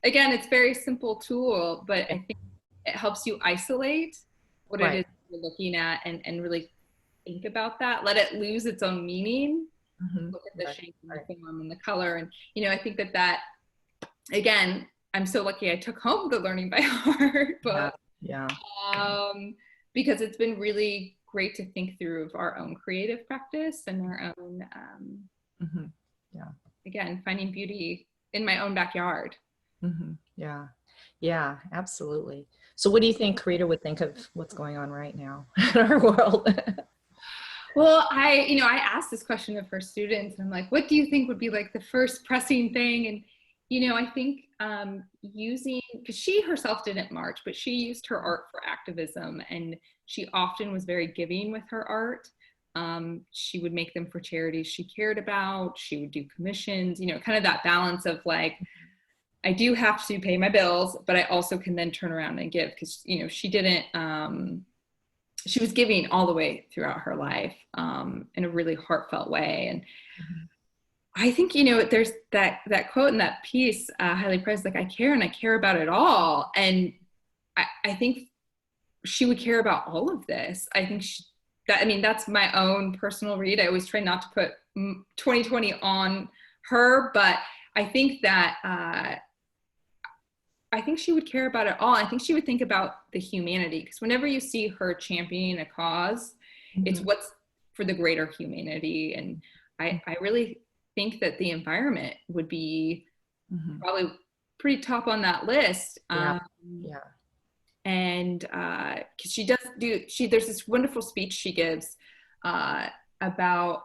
C: Again, it's a very simple tool, but I think it helps you isolate what it is you're looking at and really think about that. Let it lose its own meaning. Look at the shape and the form and the color. And, I think that, again, I'm so lucky I took home the Learning by Heart book. Because it's been really great to think through of our own creative practice and our own, again, finding beauty in my own backyard.
A: Yeah, absolutely. So what do you think Korita would think of what's going on right now in our world?
C: Well, I asked this question of her students, and I'm like, what do you think would be like the first pressing thing? And, I think because she herself didn't march, but she used her art for activism, and she often was very giving with her art. She would make them for charities she cared about. She would do commissions, kind of that balance of like, I do have to pay my bills, but I also can then turn around and give, because, she didn't, she was giving all the way throughout her life in a really heartfelt way. And I think, there's that quote in that piece, highly prized, like, I care and I care about it all. And I think she would care about all of this. I think that's my own personal read. I always try not to put 2020 on her, but I think that I think she would care about it all. I think she would think about the humanity, because whenever you see her championing a cause, it's what's for the greater humanity. And I really think that the environment would be probably pretty top on that list. And because there's this wonderful speech she gives about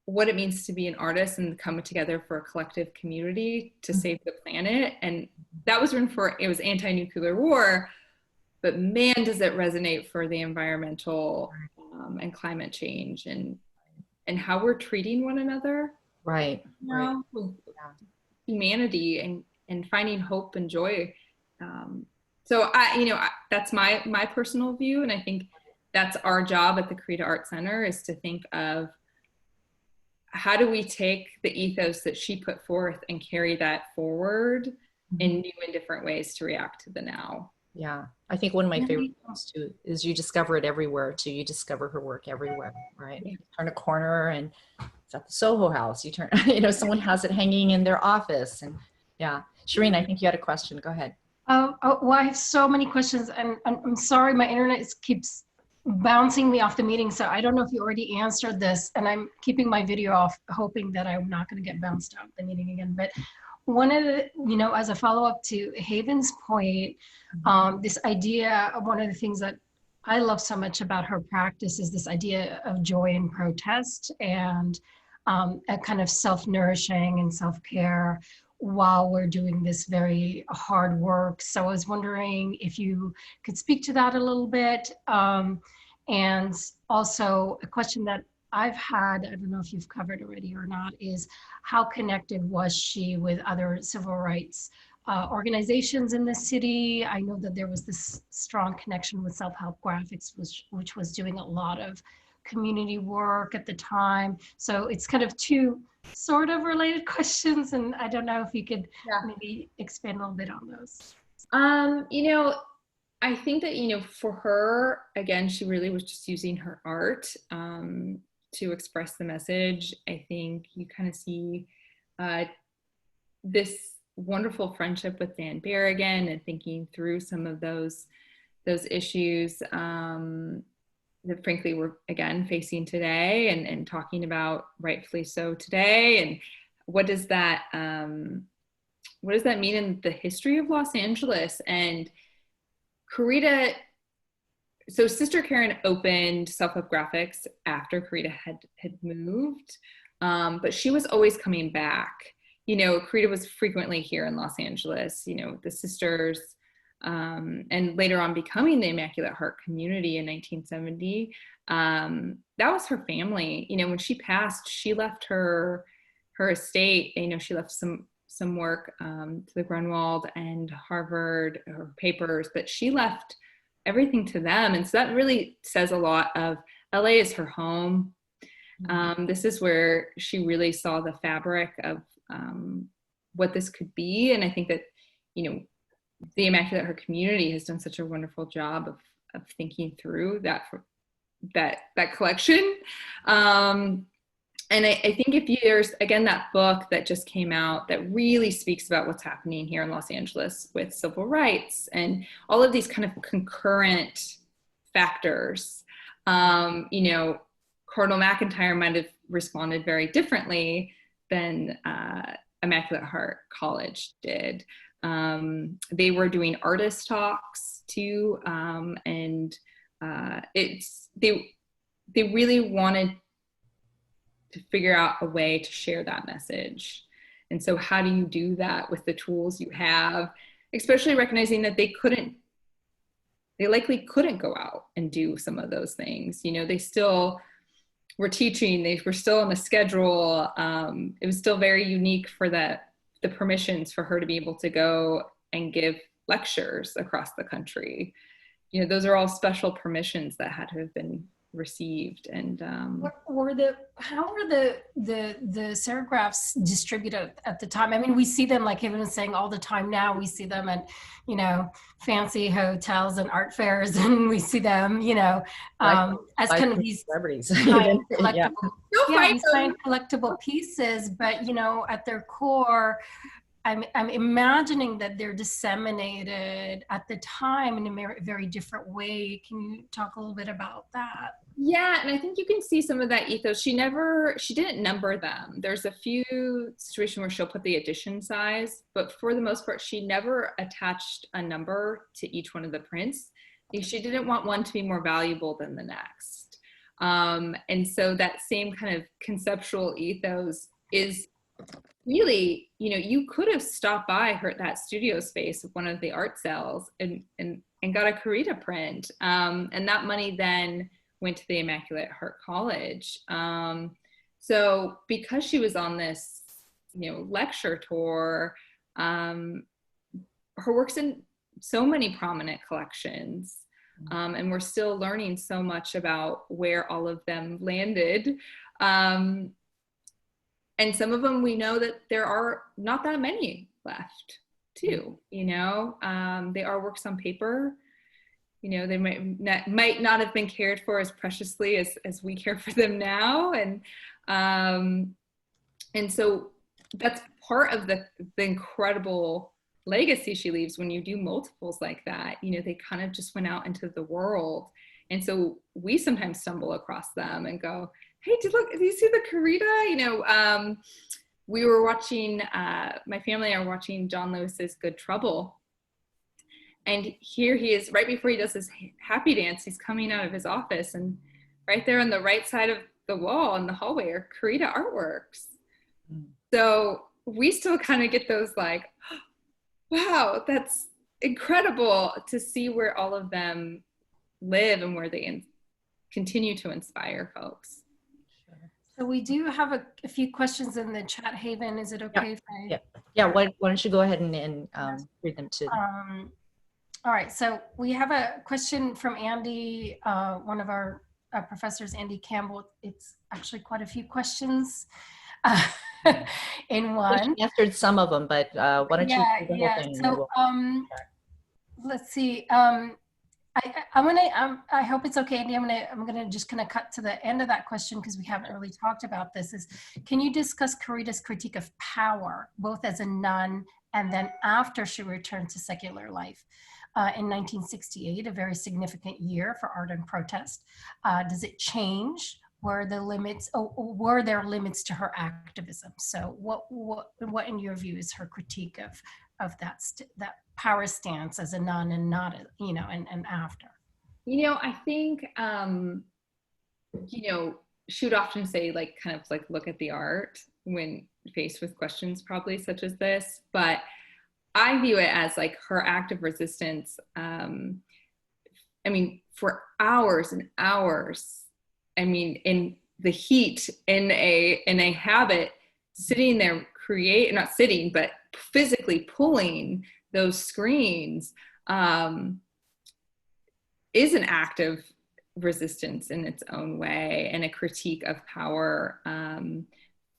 C: what it means to be an artist and coming together for a collective community to save the planet. And that was written it was anti-nuclear war, but man, does it resonate for the environmental and climate change and how we're treating one another.
A: Right.
C: With humanity and finding hope and joy. So that's my personal view. And I think that's our job at the Corita Art Center, is to think of how do we take the ethos that she put forth and carry that forward in new and different ways to react to the now.
A: Yeah, I think one of my favorite things too is you discover it everywhere too. You discover her work everywhere, right? You turn a corner and it's at the Soho House. You turn, someone has it hanging in their office. And yeah, Shireen, I think you had a question. Go ahead.
B: Well, I have so many questions, and I'm sorry, my internet keeps bouncing me off the meeting, so I don't know if you already answered this, and I'm keeping my video off, hoping that I'm not going to get bounced out of the meeting again. But one of the, as a follow-up to Haven's point, this idea of one of the things that I love so much about her practice is this idea of joy and protest, and a kind of self-nourishing and self-care while we're doing this very hard work. So I was wondering if you could speak to that a little bit. And also a question that I've had, I don't know if you've covered already or not, is how connected was she with other civil rights organizations in the city? I know that there was this strong connection with Self-Help Graphics, which was doing a lot of community work at the time. So it's kind of two sort of related questions, and I don't know if you could maybe expand a little bit on those.
C: I think that, for her, again, she really was just using her art to express the message. I think you kind of see this wonderful friendship with Dan Berrigan and thinking through some of those issues that frankly we're again facing today and talking about rightfully so today. And what does that mean in the history of Los Angeles? And Korita, so Sister Karen opened Self-Help Graphics after Korita had moved, but she was always coming back. Korita was frequently here in Los Angeles, the sisters, and later on becoming the Immaculate Heart Community in 1970. That was her family. When she passed, she left her estate. She left some work to the Grunwald and Harvard, her papers, but she left everything to them. And so that really says a lot of LA is her home. This is where she really saw the fabric of what this could be. And I think that, the Immaculate Heart Community has done such a wonderful job of thinking through that collection. And I think there's, again, that book that just came out that really speaks about what's happening here in Los Angeles with civil rights and all of these kind of concurrent factors. Cardinal McIntyre might have responded very differently than Immaculate Heart College did. They were doing artist talks too, and they really wanted to figure out a way to share that message. And so how do you do that with the tools you have, especially recognizing that they likely couldn't go out and do some of those things. They still were teaching, they were still on the schedule. It was still very unique for the permissions for her to be able to go and give lectures across the country. Those are all special permissions that had to have been received. And
B: how were the serigraphs distributed at the time? I mean, we see them, like Haven was saying, all the time now. We see them at, you know, fancy hotels and art fairs, and we see them, you know, as kind of these
A: celebrities.
B: signed collectible pieces. But, you know, at their core, I'm imagining that they're disseminated at the time in a very different way. Can you talk a little bit about that?
C: Yeah, and I think you can see some of that ethos. She didn't number them. There's a few situations where she'll put the edition size, but for the most part, she never attached a number to each one of the prints. She didn't want one to be more valuable than the next. And so that same kind of conceptual ethos is really, you know, you could have stopped by that studio space of one of the art sales and got a Korita print. And that money then went to the Immaculate Heart College. So because she was on this, you know, lecture tour, her work's in so many prominent collections. And we're still learning so much about where all of them landed. And some of them, we know that there are not that many left too, you know. They are works on paper. You know, they might not have been cared for as preciously as we care for them now. And so that's part of the incredible legacy she leaves when you do multiples like that. You know, they kind of just went out into the world. And so we sometimes stumble across them and go, hey, do you see the Korita? You know, we were watching, my family are watching John Lewis's Good Trouble. And here he is, right before he does his happy dance, he's coming out of his office, and right there on the right side of the wall in the hallway are Korita artworks. So we still kind of get those like, wow, that's incredible to see where all of them live and where they continue to inspire folks.
B: So we do have a few questions in the chat. Haven, is it okay if I?
A: Yeah. Why don't you go ahead and read them too?
B: All right. So we have a question from Andy, one of our professors, Andy Campbell. It's actually quite a few questions in one.
A: We answered some of them, but why don't you do the whole thing?
B: So let's see. I hope it's okay, Andy. I'm gonna just kind of cut to the end of that question because we haven't really talked about this. Can you discuss Korita's critique of power, both as a nun and then after she returned to secular life? In 1968, a very significant year for art and protest. Does it change? Were there limits to her activism? So what in your view is her critique of that power stance as a nun and not, you know, and after?
C: You know, I think, you know, she would often say, like, kind of like, look at the art when faced with questions probably such as this, but I view it as like her act of resistance. I mean, for hours and hours, I mean, in the heat, in a habit, sitting there, not sitting, but physically pulling those screens is an act of resistance in its own way and a critique of power.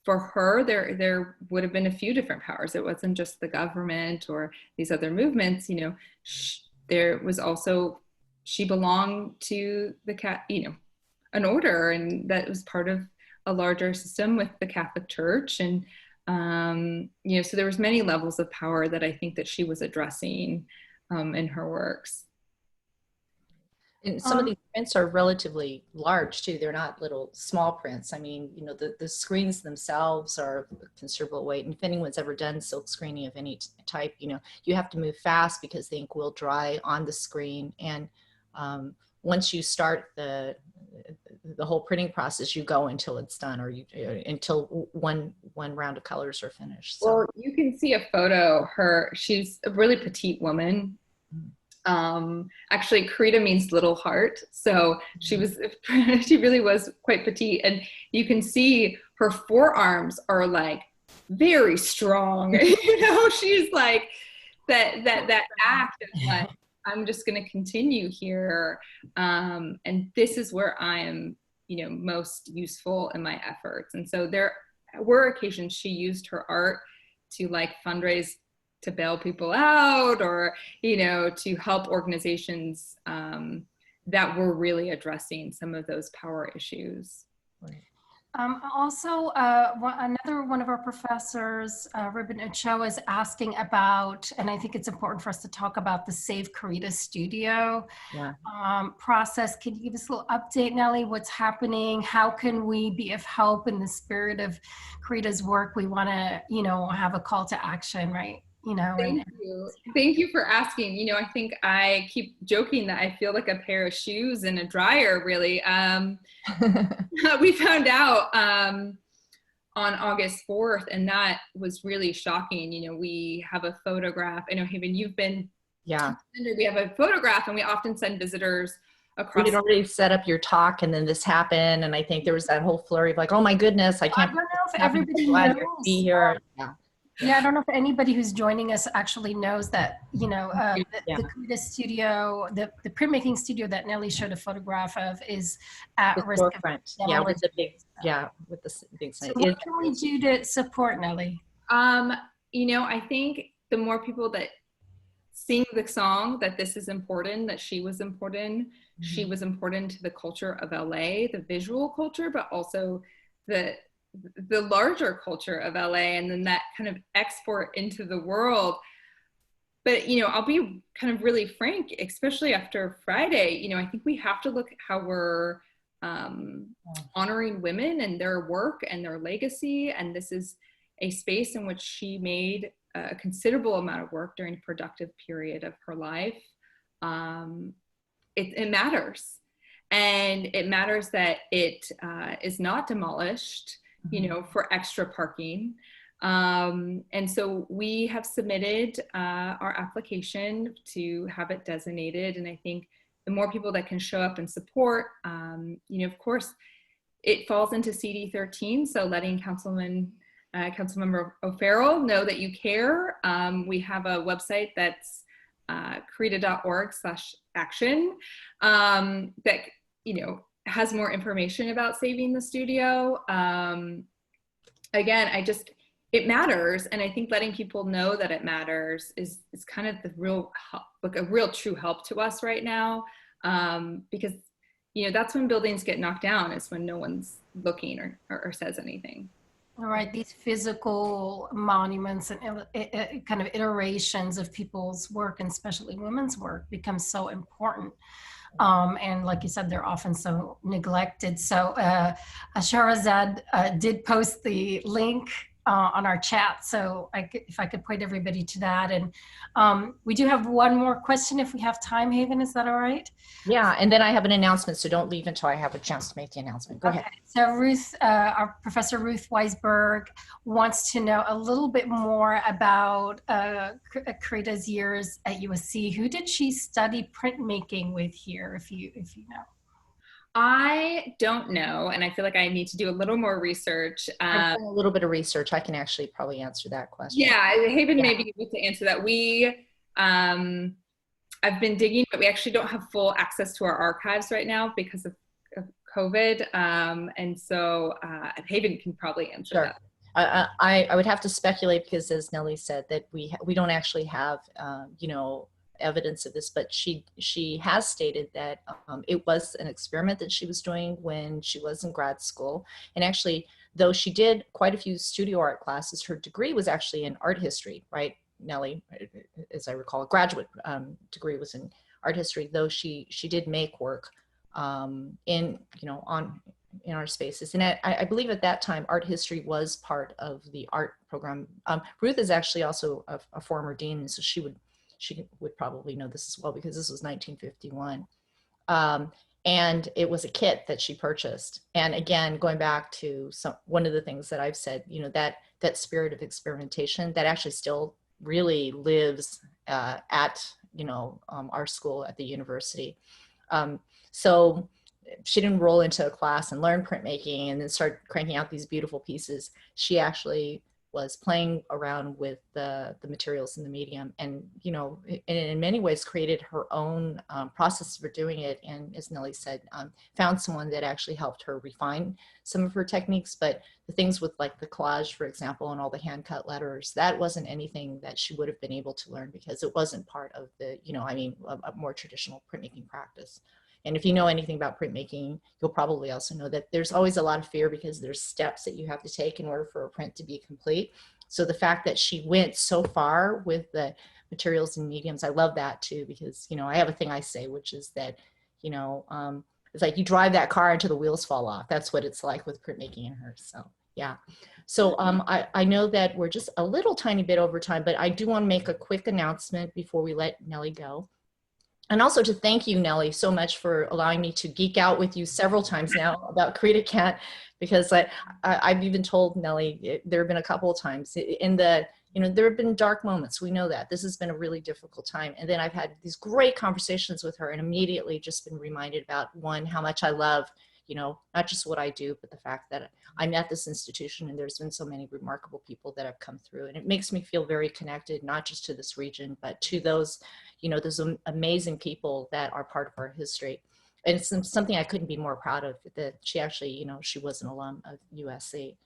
C: For her, there would have been a few different powers. It wasn't just the government or these other movements. You know, there was also, she belonged to you know, an order, and that was part of a larger system with the Catholic Church. And you know, so there was many levels of power that I think that she was addressing in her works.
A: And some of these prints are relatively large too. They're not little small prints. I mean, you know, the screens themselves are a considerable weight. And if anyone's ever done silk screening of any type, you know, you have to move fast because the ink will dry on the screen. And once you start the whole printing process, you go until it's done, or until one round of colors are finished. So.
C: Well, you can see a photo. She's a really petite woman. Actually, Korita means little heart, so she really was quite petite, and you can see her forearms are like very strong. You know, she's like that act of like, I'm just going to continue here. And this is where I am, you know, most useful in my efforts. And so there were occasions she used her art to like fundraise to bail people out, or, you know, to help organizations that were really addressing some of those power issues.
A: Right.
B: Also, another one of our professors, Ruben Ochoa, is asking about, and I think it's important for us to talk about the Save Korita Studio process. Can you give us a little update, Nellie? What's happening? How can we be of help in the spirit of Korita's work? We want to, you know, have a call to action, right? You know,
C: Thank you for asking. You know, I think I keep joking that I feel like a pair of shoes in a dryer, really. We found out on August 4th, and that was really shocking. You know, we have a photograph. I know, Haven, you've been, we have a photograph, and we often send visitors across.
A: We had already set up your talk, and then this happened, and I think there was that whole flurry of like, oh my goodness, I can't.
B: I don't know if everybody knows.
A: Be here.
B: Yeah, I don't know if anybody who's joining us actually knows that, you know, the Korita studio, the printmaking studio that Nellie showed a photograph of is at risk of
A: demolition. With the big, with the big sign.
B: So what can we do to support, Nellie?
C: You know, I think the more people that sing the song that this is important, that she was important, she was important to the culture of LA, the visual culture, but also the larger culture of LA, and then that kind of export into the world. But, you know, I'll be kind of really frank, especially after Friday, you know, I think we have to look at how we're honoring women and their work and their legacy. And this is a space in which she made a considerable amount of work during a productive period of her life. It matters. And it matters that it is not demolished, you know, for extra parking. And so we have submitted our application to have it designated. And I think the more people that can show up and support, you know, of course, it falls into CD 13. So letting Councilmember O'Farrell know that you care. We have a website that's Korita.org/action that, you know, has more information about saving the studio. Again, it matters. And I think letting people know that it matters is kind of the real help, like a real true help to us right now. Because, you know, that's when buildings get knocked down, is when no one's looking or says anything.
B: All right, these physical monuments and kind of iterations of people's work, and especially women's work, become so important. And like you said, they're often so neglected. So Sharazad did post the link on our chat. So if I could point everybody to that. And we do have one more question if we have time, Haven, is that all right?
A: Yeah, and then I have an announcement, so don't leave until I have a chance to make the announcement. Go ahead.
B: So Ruth, our Professor Ruth Weisberg wants to know a little bit more about Korita's years at USC. Who did she study printmaking with here, if you know?
C: I don't know, and I feel like I need to do a little more research.
A: A little bit of research. I can actually probably answer that question.
C: Yeah, Haven may be able to answer that. I've been digging, but we actually don't have full access to our archives right now because of COVID, and so Haven can probably answer that.
A: I would have to speculate, because as Nellie said, that we don't actually have you know, evidence of this, but she has stated that it was an experiment that she was doing when she was in grad school. And actually, though she did quite a few studio art classes, her degree was actually in art history, right, Nellie? As I recall, a graduate degree was in art history, though she did make work in, you know, in our spaces. And I believe at that time, art history was part of the art program. Ruth is actually also a former dean, and so she would probably know this as well, because this was 1951. And it was a kit that she purchased. And again, going back to one of the things that I've said, you know, that spirit of experimentation that actually still really lives at, you know, our school at the university. So she didn't roll into a class and learn printmaking and then start cranking out these beautiful pieces. She actually was playing around with the materials in the medium, and, you know, in many ways created her own process for doing it. And as Nellie said, found someone that actually helped her refine some of her techniques. But the things with like the collage, for example, and all the hand cut letters, that wasn't anything that she would have been able to learn because it wasn't part of the, you know, I mean, a more traditional printmaking practice. And if you know anything about printmaking, you'll probably also know that there's always a lot of fear because there's steps that you have to take in order for a print to be complete. So the fact that she went so far with the materials and mediums, I love that too, because, you know, I have a thing I say, which is that, you know, it's like you drive that car until the wheels fall off. That's what it's like with printmaking in hers. So yeah. So I know that we're just a little tiny bit over time, but I do want to make a quick announcement before we let Nellie go. And also to thank you, Nellie, so much for allowing me to geek out with you several times now about Karita Kent, because I've even told Nellie, there have been a couple of times in the, you know, there have been dark moments. We know that this has been a really difficult time. And then I've had these great conversations with her and immediately just been reminded about, one, how much I love, you know, not just what I do, but the fact that I'm at this institution and there's been so many remarkable people that have come through. And it makes me feel very connected, not just to this region, but to those, you know, those amazing people that are part of our history. And it's something I couldn't be more proud of, that she actually, you know, she was an alum of USC.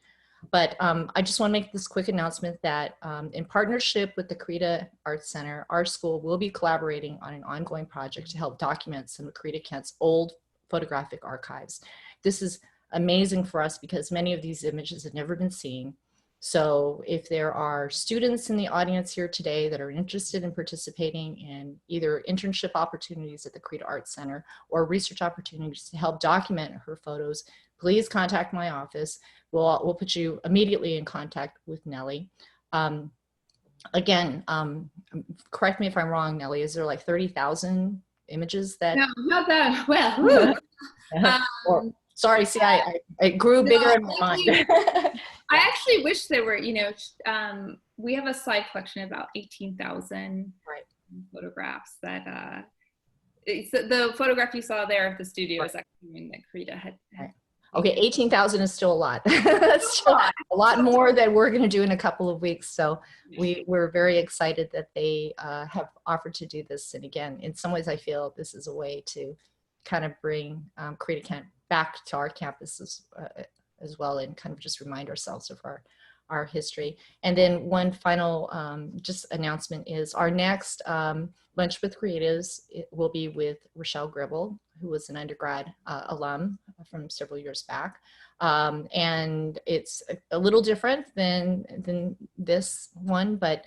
A: But I just want to make this quick announcement that in partnership with the Corita Art Center, our school will be collaborating on an ongoing project to help document some of Karita Kent's old photographic archives. This is amazing for us because many of these images have never been seen. So if there are students in the audience here today that are interested in participating in either internship opportunities at the Corita Art Center or research opportunities to help document her photos, please contact my office. We'll put you immediately in contact with Nellie. Again, correct me if I'm wrong, Nellie, is there like 30,000 images that?
C: No, not that well.
A: Sorry, see, I grew bigger in my mind.
C: I actually wish there were, you know, we have a slide collection of about 18,000 photographs that, the photograph you saw there of the studio is actually one that Korita had.
A: Okay, 18,000 is still a lot. That's still a lot more that we're going to do in a couple of weeks. So we're very excited that they have offered to do this. And again, in some ways, I feel this is a way to kind of bring Karita Kent back to our campus as well, and kind of just remind ourselves of our history. And then one final just announcement is our next Lunch with Creatives, it will be with Rochelle Gribble, who was an undergrad alum from several years back. And it's a little different than this one, but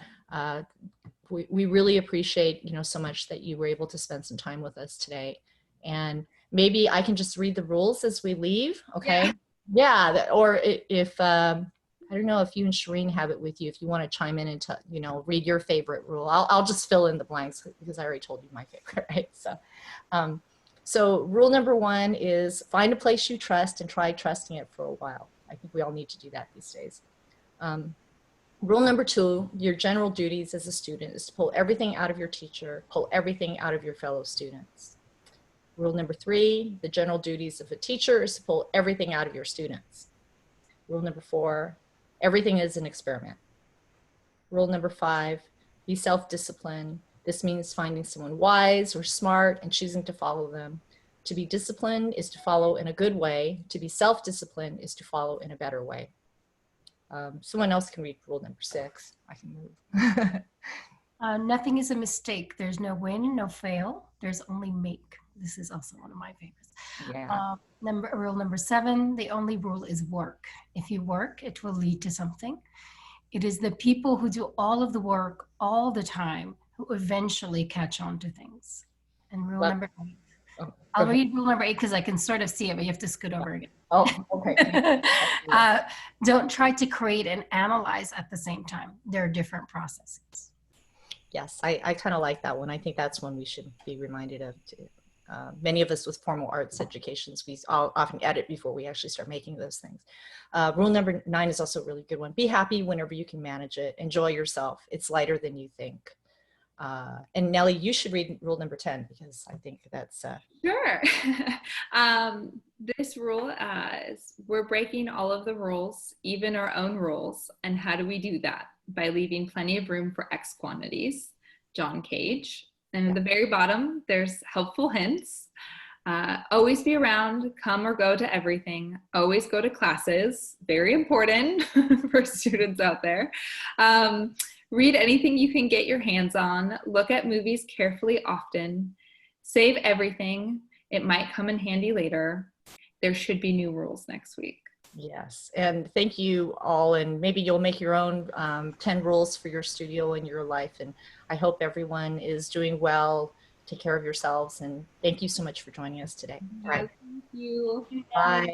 A: we really appreciate, you know, so much that you were able to spend some time with us today. And maybe I can just read the rules as we leave, okay? Yeah, or if, I don't know if you and Shireen have it with you, if you want to chime in and, you know, read your favorite rule. I'll just fill in the blanks because I already told you my favorite, right? So, so rule number 1 is find a place you trust and try trusting it for a while. I think we all need to do that these days. Rule number 2, your general duties as a student is to pull everything out of your teacher, pull everything out of your fellow students. Rule number 3, the general duties of a teacher is to pull everything out of your students. Rule number 4, everything is an experiment. Rule number 5, be self-disciplined. This means finding someone wise or smart and choosing to follow them. To be disciplined is to follow in a good way. To be self-disciplined is to follow in a better way. Someone else can read rule number 6. I can move.
B: Nothing is a mistake. There's no win, no fail. There's only make. This is also one of my favorites.
A: Yeah.
B: Rule number 7, the only rule is work. If you work, it will lead to something. It is the people who do all of the work all the time who eventually catch on to things. And rule number 8. Oh, I'll read rule number 8 because I can sort of see it, but you have to scoot over again.
A: Oh, okay.
B: Don't try to create and analyze at the same time. There are different processes.
A: Yes, I kind of like that one. I think that's one we should be reminded of too. Many of us with formal arts educations, we often edit before we actually start making those things. Rule number 9 is also a really good one. Be happy whenever you can manage it. Enjoy yourself. It's lighter than you think. And Nellie, you should read rule number 10 because I think that's
C: Sure. This rule is we're breaking all of the rules, even our own rules. And how do we do that? By leaving plenty of room for X quantities, John Cage. And at the very bottom, there's helpful hints. Always be around, come or go to everything. Always go to classes, very important for students out there. Read anything you can get your hands on. Look at movies carefully often. Save everything. It might come in handy later. There should be new rules next week.
A: Yes, and thank you all, and maybe you'll make your own 10 rules for your studio and your life, and I hope everyone is doing well. Take care of yourselves, and thank you so much for joining us today. All right.
C: Thank you.
A: Bye.